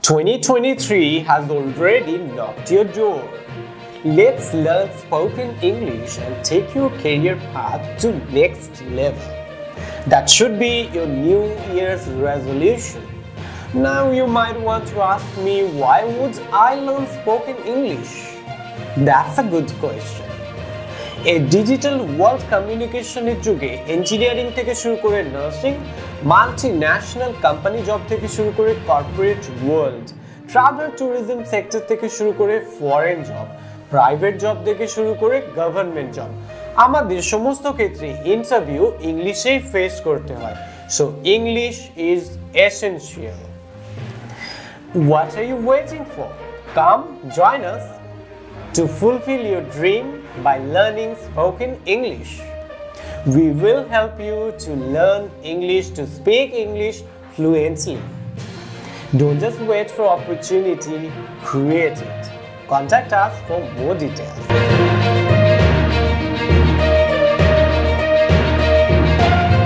2023 has already knocked your door. Let's learn spoken English and take your career path to next level. That should be your New Year's resolution. Now you might want to ask me, why would I learn spoken English? That's a good question. A digital world communication যুগে engineering থেকে শুরু করে nursing, multinational company job থেকে শুরু করে corporate world, travel tourism sector থেকে শুরু করে ফরেন জব, প্রাইভেট জব থেকে শুরু করে গভর্নমেন্ট জব, আমাদের সমস্ত ক্ষেত্রে ইন্টারভিউ ইংলিশেই ফেস করতে হয়। So English is essential. What are you waiting for? Come join us to fulfill your dream by learning spoken English. We will help you to learn English, to speak English fluently. Don't just wait for opportunity, create it. Contact us for more details.